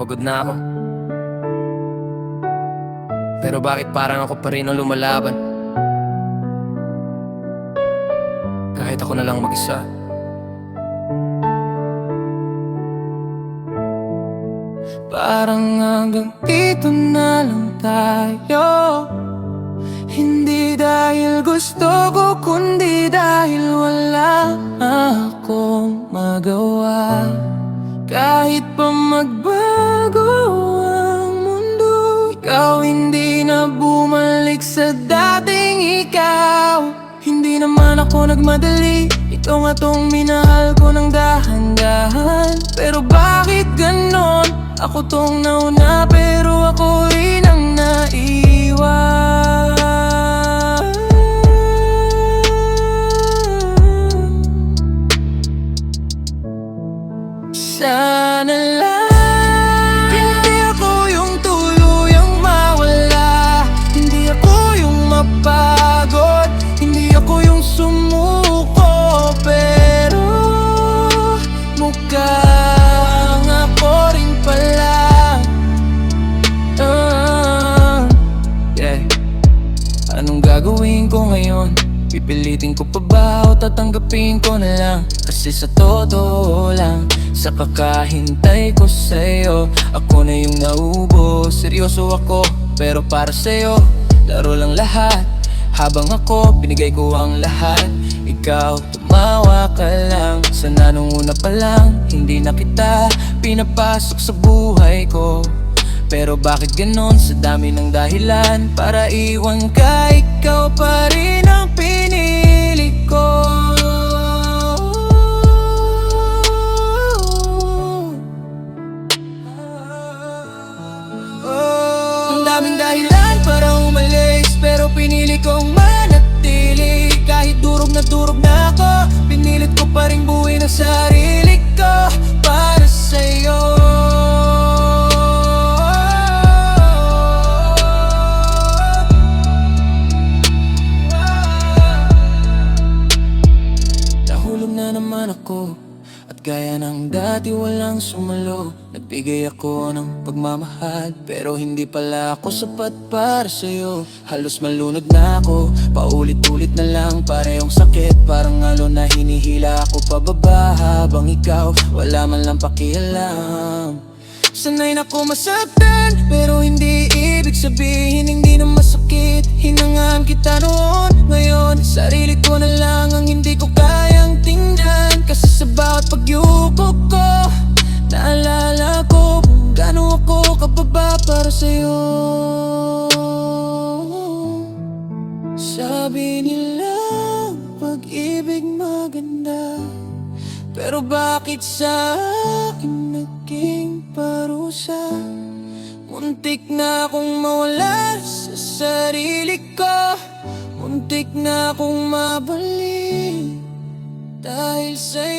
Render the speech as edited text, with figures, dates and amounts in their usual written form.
Pagod na ako, pero bakit parang ako pa rin ang lumalaban? Kahit ako na lang mag-isa. Parang hanggang dito na lang tayo. Hindi dahil gusto ko, kundi dahil wala akong magawa. Kahit pa magbago ang mundo, ikaw hindi na bumalik sa dating ikaw. Hindi naman ako nagmadali, ikaw nga tong minahal ko ng dahan-dahan. Pero bakit ganon? Ako tong nauna pero ako rin ang naiwan. Sana lang hindi ako yung tuluyang mawala, hindi ako yung mapagod, hindi ako yung sumuko. Pero mukhang ako rin pala. Yeah. Anong gagawin ko ngayon? Pipilitin ko pa ba o tatanggapin ko na lang? Kasi sa totoo lang, sa kakahintay ko sa'yo, ako na yung naubo. Seryoso ako, pero para sa'yo laro lang lahat. Habang ako, binigay ko ang lahat, ikaw tumawa ka lang. Sana nung una pa lang, hindi na kita pinapasok sa buhay ko. Pero bakit ganon? Sa dami ng dahilan para iwan ka, ikaw pa rin ang pinili ko. Ang daming dahilan para umalis, pero pinili kong manatili. Kahit durog na ako, pinilit ko pa rin buuin ang sarili ko para sa'yo. Na naman ako, at gaya ng dati walang sumalo. Nagbigay ako ng pagmamahal, pero hindi pala ako sapat para sa'yo. Halos malunod na ako, paulit-ulit na lang parehong sakit. Parang alon na hinihila ako pababa, habang ikaw wala man lang pakialam. Sanay na ko masaktan, pero hindi ibig sabihin hindi na masakit. Hinangaan kita noon, ngayon sarili ko na lang ang hindi ko kayang tingnan. Kasi sa bawat pagyuko ko, naalala ko kung gaano ako kababa para sa'yo. Sabi nila pag-ibig maganda, pero bakit sa akin naging parusa? Muntik na akong mawala sa sarili ko, muntik na akong mabalik dahil sa'yo.